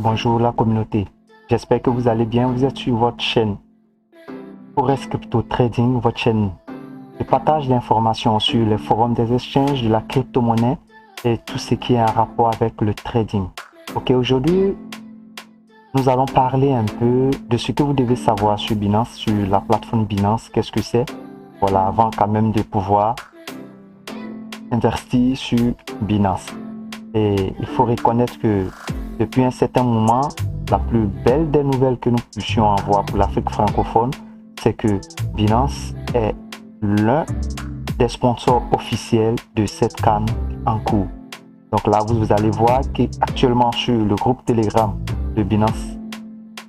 Bonjour la communauté. J'espère que vous allez bien. Vous êtes sur votre chaîne Forex Crypto Trading, votre chaîne de partage d'informations sur les forums des exchanges de la crypto-monnaie et tout ce qui est en rapport avec le trading. Ok, aujourd'hui, nous allons parler un peu de ce que vous devez savoir sur Binance, sur la plateforme Binance. Qu'est-ce que c'est? Voilà, avant quand même de pouvoir investir sur Binance. Et il faut reconnaître que depuis un certain moment, la plus belle des nouvelles que nous puissions avoir pour l'Afrique francophone, c'est que Binance est l'un des sponsors officiels de cette CAN en cours. Donc là, vous allez voir qu'actuellement sur le groupe Telegram de Binance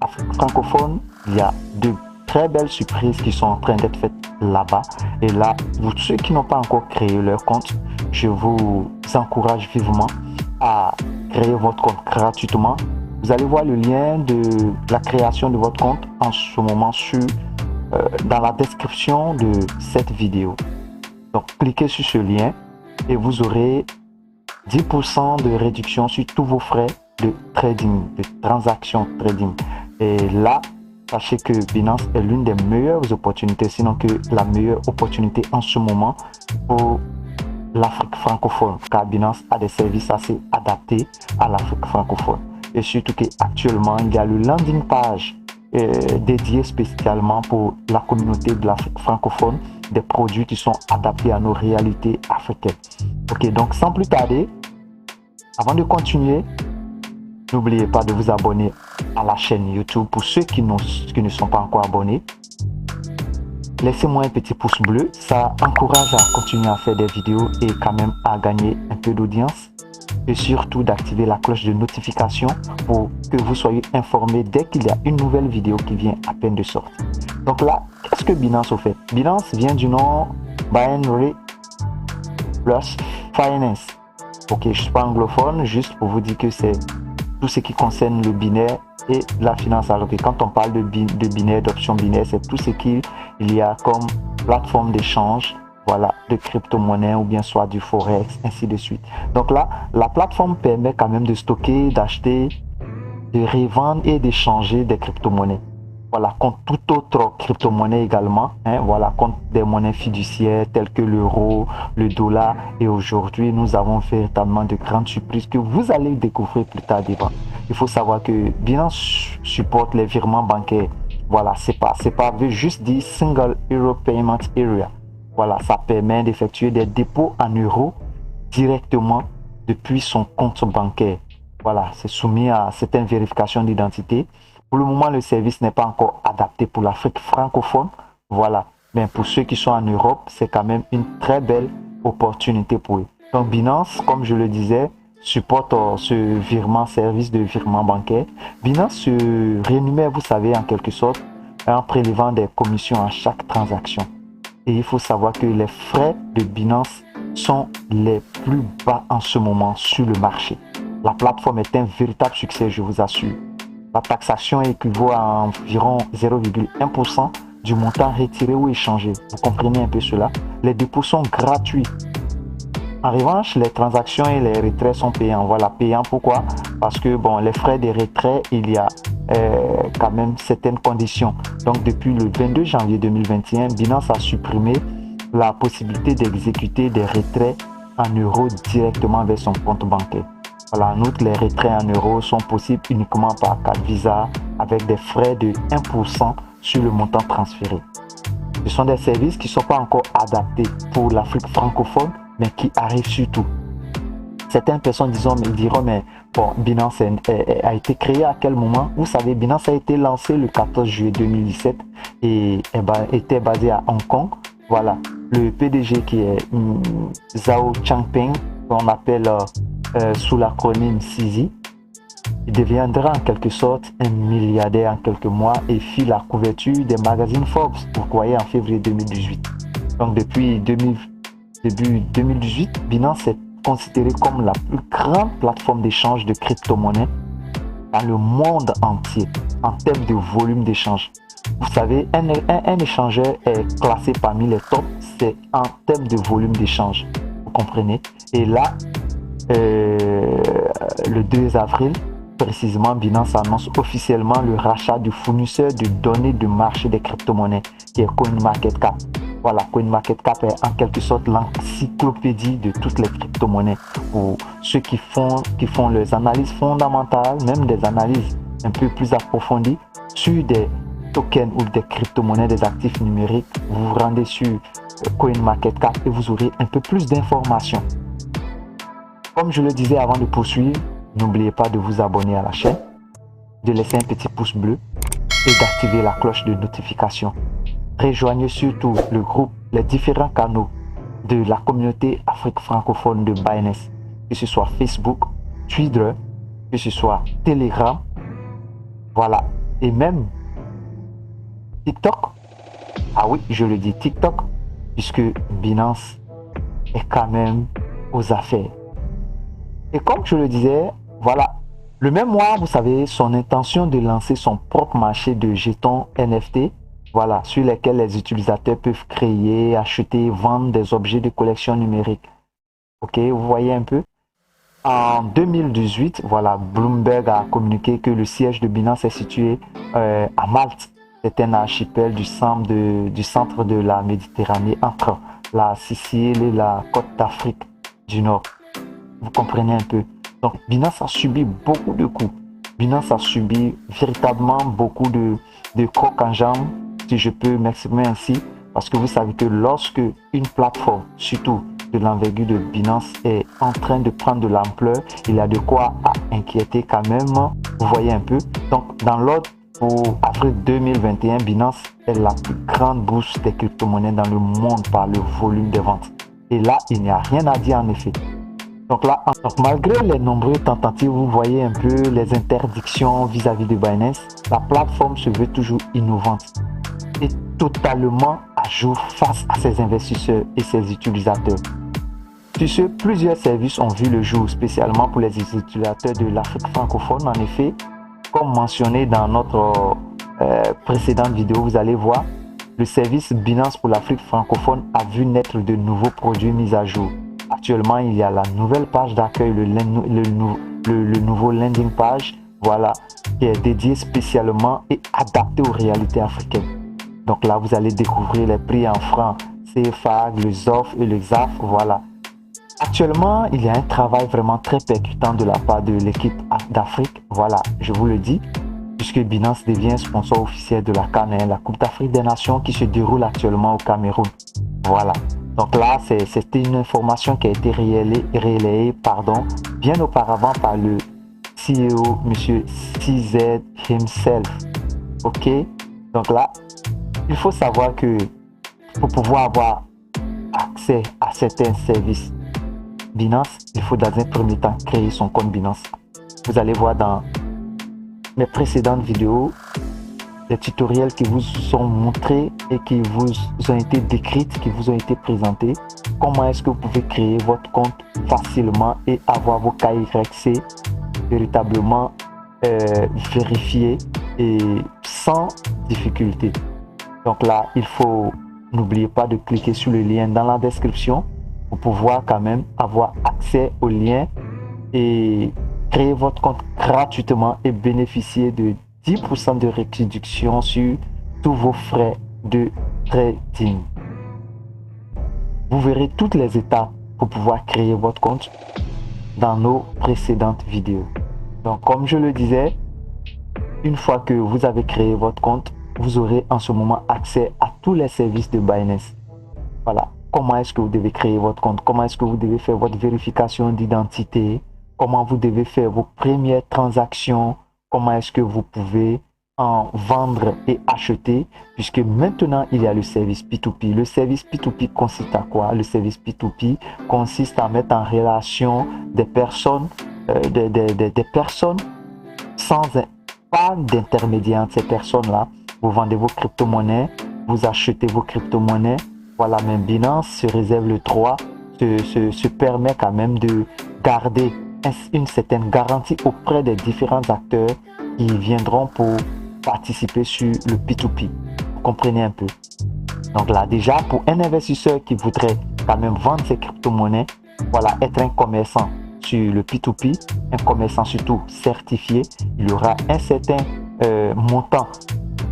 Afrique francophone, il y a de très belles surprises qui sont en train d'être faites là-bas. Et là, pour ceux qui n'ont pas encore créé leur compte, je vous encourage vivement à créer votre compte gratuitement. Vous allez voir le lien de la création de votre compte en ce moment dans la description de cette vidéo. Donc, cliquez sur ce lien et vous aurez 10% de réduction sur tous vos frais de trading, de transaction trading. Et là, sachez que Binance est l'une des meilleures opportunités, sinon que la meilleure opportunité en ce moment pour l'Afrique francophone, car Binance a des services assez adaptés à l'Afrique francophone. Et surtout qu'actuellement, il y a le landing page dédié spécialement pour la communauté de l'Afrique francophone, des produits qui sont adaptés à nos réalités africaines. Ok, donc sans plus tarder, avant de continuer, n'oubliez pas de vous abonner à la chaîne YouTube pour ceux qui ne sont pas encore abonnés. Laissez-moi un petit pouce bleu, ça encourage à continuer à faire des vidéos et quand même à gagner un peu d'audience. Et surtout d'activer la cloche de notification pour que vous soyez informés dès qu'il y a une nouvelle vidéo qui vient à peine de sortir. Donc là, qu'est-ce que Binance au fait? Binance vient du nom Binary Plus Finance. Ok, je ne suis pas anglophone, juste pour vous dire que c'est tout ce qui concerne le binaire et la finance. Alors que quand on parle de binaire, d'options binaires, c'est tout ce qu'il y a comme plateforme d'échange, voilà, de crypto-monnaie ou bien soit du forex, ainsi de suite. Donc là, la plateforme permet quand même de stocker, d'acheter, de revendre et d'échanger des crypto-monnaies. Voilà, contre toute autre crypto-monnaie également, hein, voilà, contre des monnaies fiduciaires telles que l'euro, le dollar. Et aujourd'hui, nous avons véritablement de grandes surprises que vous allez découvrir plus tard devant. Il faut savoir que Binance supporte les virements bancaires. Voilà, c'est pas veut juste dire Single Euro Payment Area. Voilà, ça permet d'effectuer des dépôts en euros directement depuis son compte bancaire. Voilà, c'est soumis à certaines vérifications d'identité. Pour le moment, le service n'est pas encore adapté pour l'Afrique francophone. Voilà, mais pour ceux qui sont en Europe, c'est quand même une très belle opportunité pour eux. Donc Binance, comme je le disais, supporte ce service de virement bancaire. Binance se rémunère, vous savez, en quelque sorte, en prélevant des commissions à chaque transaction. Et il faut savoir que les frais de Binance sont les plus bas en ce moment sur le marché. La plateforme est un véritable succès, je vous assure. La taxation équivaut à environ 0,1% du montant retiré ou échangé. Vous comprenez un peu cela? Les dépôts sont gratuits. En revanche, les transactions et les retraits sont payants. Voilà, payants pourquoi? Parce que bon, les frais de retrait, il y a quand même certaines conditions. Donc depuis le 22 janvier 2021, Binance a supprimé la possibilité d'exécuter des retraits en euros directement vers son compte bancaire. Voilà, en outre, les retraits en euros sont possibles uniquement par carte Visa avec des frais de 1% sur le montant transféré. Ce sont des services qui ne sont pas encore adaptés pour l'Afrique francophone, mais qui arrivent surtout. Certaines personnes diront, mais bon, Binance a été créé à quel moment? Vous savez, Binance a été lancé le 14 juillet 2017 et était basé à Hong Kong. Voilà, le PDG qui est Zhao Changpeng, qu'on appelle sous l'acronyme CZ, il deviendra en quelque sorte un milliardaire en quelques mois et fit la couverture des magazines Forbes, vous voyez, en février 2018. Donc depuis début 2018, Binance est considérée comme la plus grande plateforme d'échange de crypto-monnaies dans le monde entier en termes de volume d'échange. Vous savez, un échangeur est classé parmi les tops, c'est en termes de volume d'échange. Vous comprenez? Et là, le 2 avril, précisément, Binance annonce officiellement le rachat du fournisseur de données de marché des crypto-monnaies, qui est CoinMarketCap. Voilà, CoinMarketCap est en quelque sorte l'encyclopédie de toutes les crypto-monnaies pour ceux qui font les analyses fondamentales, même des analyses un peu plus approfondies sur des tokens ou des crypto-monnaies, des actifs numériques. Vous vous rendez sur CoinMarketCap et vous aurez un peu plus d'informations. Comme je le disais avant de poursuivre, n'oubliez pas de vous abonner à la chaîne, de laisser un petit pouce bleu et d'activer la cloche de notification. Rejoignez surtout le groupe, les différents canaux de la communauté Afrique francophone de Binance, que ce soit Facebook, Twitter, que ce soit Telegram, voilà, et même TikTok. Ah oui, je le dis TikTok, puisque Binance est quand même aux affaires. Et comme je le disais, voilà, le même mois, vous savez, son intention de lancer son propre marché de jetons NFT, voilà, sur lesquels les utilisateurs peuvent créer, acheter, vendre des objets de collection numérique. Ok, vous voyez un peu. En 2018, voilà, Bloomberg a communiqué que le siège de Binance est situé à Malte. C'est un archipel du centre de la Méditerranée entre la Sicile et la côte d'Afrique du Nord. Vous comprenez un peu. Donc, Binance a subi beaucoup de coups. Binance a subi véritablement beaucoup de crocs en jambes, si je peux m'exprimer ainsi, parce que vous savez que lorsque une plateforme, surtout de l'envergure de Binance, est en train de prendre de l'ampleur, il y a de quoi inquiéter quand même. Vous voyez un peu. Donc, dans l'ordre, pour avril 2021, Binance est la plus grande bourse des crypto-monnaies dans le monde par le volume des ventes. Et là, il n'y a rien à dire en effet. Donc là, malgré les nombreuses tentatives, vous voyez un peu les interdictions vis-à-vis de Binance, la plateforme se veut toujours innovante et totalement à jour face à ses investisseurs et ses utilisateurs. Sur ce, plusieurs services ont vu le jour, spécialement pour les utilisateurs de l'Afrique francophone. En effet, comme mentionné dans notre précédente vidéo, vous allez voir, le service Binance pour l'Afrique francophone a vu naître de nouveaux produits mis à jour. Actuellement, il y a la nouvelle page d'accueil, le nouveau landing page, voilà, qui est dédié spécialement et adapté aux réalités africaines. Donc là, vous allez découvrir les prix en francs CFA, le ZOF et le XAF, voilà. Actuellement, il y a un travail vraiment très percutant de la part de l'équipe d'Afrique, voilà, je vous le dis, puisque Binance devient sponsor officiel de la CAN, la Coupe d'Afrique des Nations qui se déroule actuellement au Cameroun. Voilà. Donc là, c'était une information qui a été relayée bien auparavant par le CEO, M. CZ himself. Ok? Donc là, il faut savoir que pour pouvoir avoir accès à certains services Binance, il faut dans un premier temps créer son compte Binance. Vous allez voir dans mes précédentes vidéos des tutoriels qui vous sont montrés et qui vous ont été décrites, qui vous ont été présentés. Comment est-ce que vous pouvez créer votre compte facilement et avoir vos KYC véritablement vérifiés et sans difficulté. Donc là, n'oubliez pas de cliquer sur le lien dans la description pour pouvoir quand même avoir accès au lien et créer votre compte gratuitement et bénéficier de 10% de réduction sur tous vos frais de trading. Vous verrez toutes les étapes pour pouvoir créer votre compte dans nos précédentes vidéos. Donc, comme je le disais, une fois que vous avez créé votre compte, vous aurez en ce moment accès à tous les services de Binance. Voilà. Comment est-ce que vous devez créer votre compte? Comment est-ce que vous devez faire votre vérification d'identité? Comment vous devez faire vos premières transactions? Comment est-ce que vous pouvez en vendre et acheter? Puisque maintenant, il y a le service P2P. Le service P2P consiste à quoi? Le service P2P consiste à mettre en relation des personnes, des personnes sans pas d'intermédiaire entre ces personnes-là. Vous vendez vos crypto-monnaies, vous achetez vos crypto-monnaies. Voilà, mais Binance se réserve le droit, se permet quand même de garder une certaine garantie auprès des différents acteurs qui viendront pour participer sur le P2P. Vous comprenez un peu? Donc là, déjà, pour un investisseur qui voudrait quand même vendre ses crypto-monnaies, voilà, être un commerçant, sur le P2P, un commerçant surtout certifié, il y aura un certain montant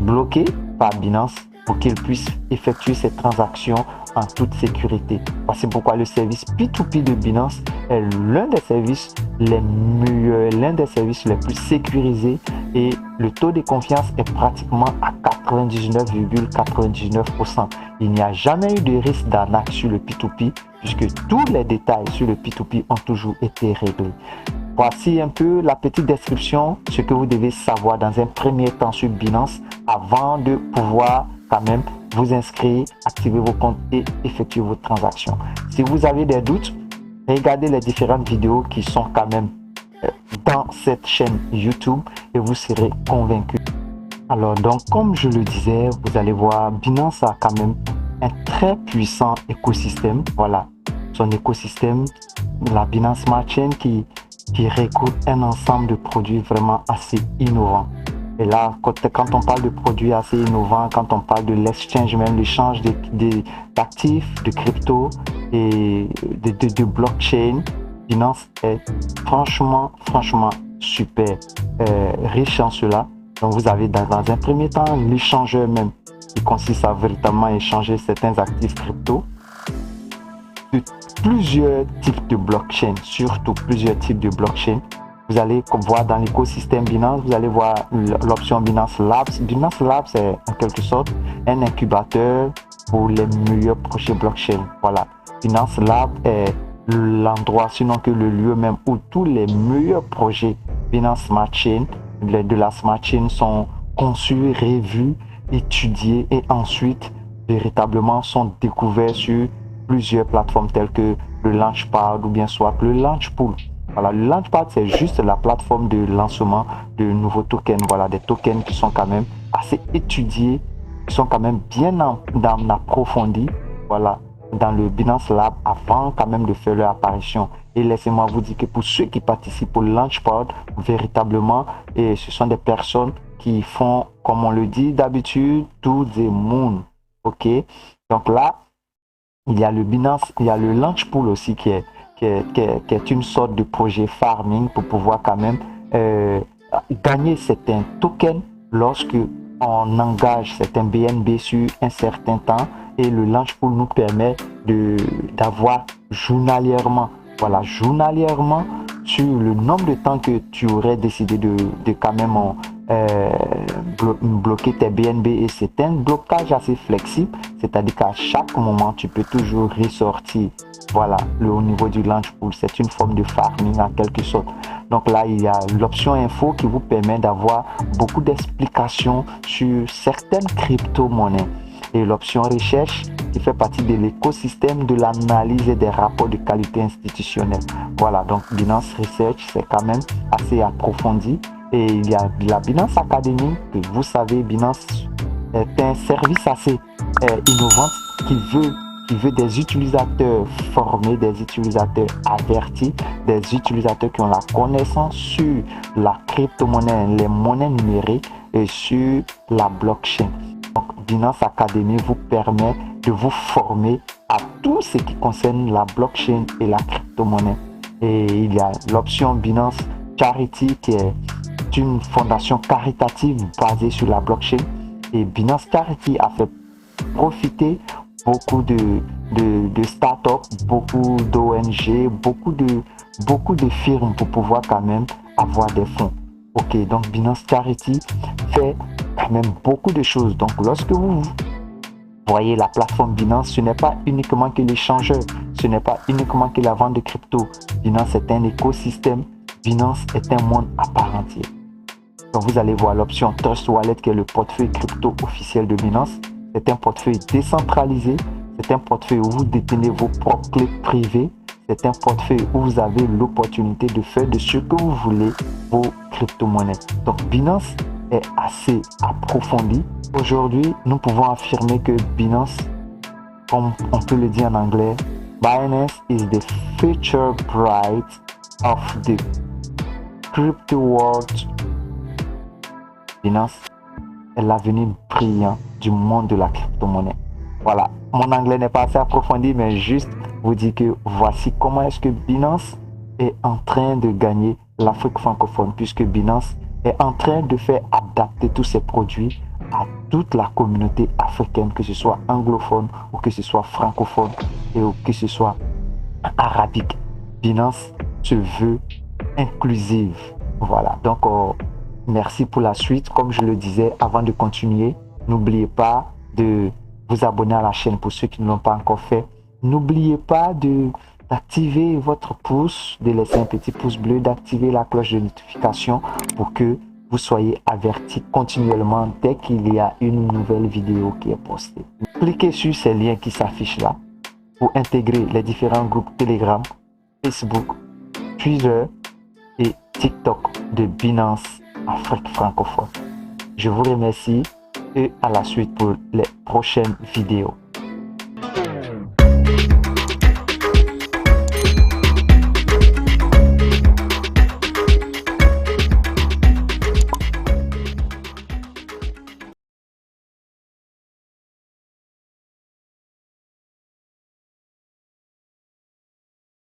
bloqué par Binance pour qu'il puisse effectuer ses transactions en toute sécurité. C'est pourquoi le service P2P de Binance est l'un des services les meilleurs, l'un des services les plus sécurisés et le taux de confiance est pratiquement à 99,99%. Il n'y a jamais eu de risque d'arnaque sur le P2P puisque tous les détails sur le P2P ont toujours été réglés. Voici un peu la petite description, ce que vous devez savoir dans un premier temps sur Binance avant de pouvoir quand même vous inscrire, activer vos comptes et effectuer vos transactions. Si vous avez des doutes, regardez les différentes vidéos qui sont quand même dans cette chaîne YouTube et vous serez convaincus. Alors donc comme je le disais, vous allez voir, Binance a quand même un très puissant écosystème. Voilà, son écosystème, la Binance Smart Chain qui regroupe un ensemble de produits vraiment assez innovants. Et là, quand on parle de produits assez innovants, quand on parle de l'exchange, même l'échange d'actifs, de crypto et de blockchain, Binance est franchement super riche en cela. Donc vous avez dans un premier temps l'échangeur même qui consiste à véritablement échanger certains actifs crypto de plusieurs types de blockchain, surtout plusieurs types de blockchain. Vous allez voir dans l'écosystème Binance, vous allez voir l'option Binance Labs. Binance Labs est en quelque sorte un incubateur pour les meilleurs projets blockchain. Voilà, Binance Lab est l'endroit, sinon que le lieu même où tous les meilleurs projets Binance Smart Chain, de la Smart Chain sont conçus, revus, étudiés et ensuite véritablement sont découverts sur plusieurs plateformes telles que le Launchpad ou bien soit le Launchpool. Voilà, le Launchpad, c'est juste la plateforme de lancement de nouveaux tokens. Voilà, des tokens qui sont quand même assez étudiés, qui sont quand même bien approfondis. Voilà, dans le Binance Lab avant quand même de faire leur apparition. Et laissez-moi vous dire que pour ceux qui participent au Launchpad, véritablement, et ce sont des personnes qui font, comme on le dit d'habitude, to the moon. Ok, donc là, il y a le Binance, il y a le Launchpool aussi qui est une sorte de projet farming pour pouvoir quand même gagner certains tokens lorsque on engage certains BNB sur un certain temps. Et le Launchpool nous permet d'avoir journalièrement, voilà, journalièrement sur le nombre de temps que tu aurais décidé de quand même bloquer tes BNB. Et c'est un blocage assez flexible, c'est-à-dire qu'à chaque moment tu peux toujours ressortir. Voilà, au niveau du Launchpool, c'est une forme de farming en quelque sorte. Donc là, il y a l'option info qui vous permet d'avoir beaucoup d'explications sur certaines crypto-monnaies. Et l'option recherche qui fait partie de l'écosystème de l'analyse et des rapports de qualité institutionnelle. Voilà, donc Binance Research, c'est quand même assez approfondi. Et il y a la Binance Academy, que vous savez, Binance est un service assez innovant qui veut des utilisateurs formés, des utilisateurs avertis, des utilisateurs qui ont la connaissance sur la crypto-monnaie, les monnaies numériques et sur la blockchain. Donc, Binance Academy vous permet de vous former à tout ce qui concerne la blockchain et la crypto-monnaie. Et il y a l'option Binance Charity qui est une fondation caritative basée sur la blockchain. Et Binance Charity a fait profiter beaucoup de startups, beaucoup d'ONG, beaucoup de firmes pour pouvoir quand même avoir des fonds. Ok, donc Binance Charity fait quand même beaucoup de choses. Donc lorsque vous voyez la plateforme Binance, ce n'est pas uniquement que l'échangeur, ce n'est pas uniquement que la vente de crypto. Binance est un écosystème, Binance est un monde à part entière. Donc vous allez voir l'option Trust Wallet qui est le portefeuille crypto officiel de Binance. C'est un portefeuille décentralisé, c'est un portefeuille où vous détenez vos propres clés privées, c'est un portefeuille où vous avez l'opportunité de faire de ce que vous voulez vos crypto-monnaies. Donc Binance est assez approfondi. Aujourd'hui, nous pouvons affirmer que Binance, comme on peut le dire en anglais, Binance is the future bright of the crypto world. Binance est l'avenir brillant du monde de la crypto-monnaie. Voilà, mon anglais n'est pas assez approfondi, mais juste vous dire que voici comment est-ce que Binance est en train de gagner l'Afrique francophone, puisque Binance est en train de faire adapter tous ses produits à toute la communauté africaine, que ce soit anglophone ou que ce soit francophone et ou que ce soit arabique. Binance se veut inclusive. Voilà, donc merci pour la suite. Comme je le disais avant de continuer, n'oubliez pas de vous abonner à la chaîne pour ceux qui ne l'ont pas encore fait. N'oubliez pas d'activer votre pouce, de laisser un petit pouce bleu, d'activer la cloche de notification pour que vous soyez avertis continuellement dès qu'il y a une nouvelle vidéo qui est postée. Cliquez sur ces liens qui s'affichent là pour intégrer les différents groupes Telegram, Facebook, Twitter et TikTok de Binance Afrique francophone. Je vous remercie et à la suite pour les prochaines vidéos.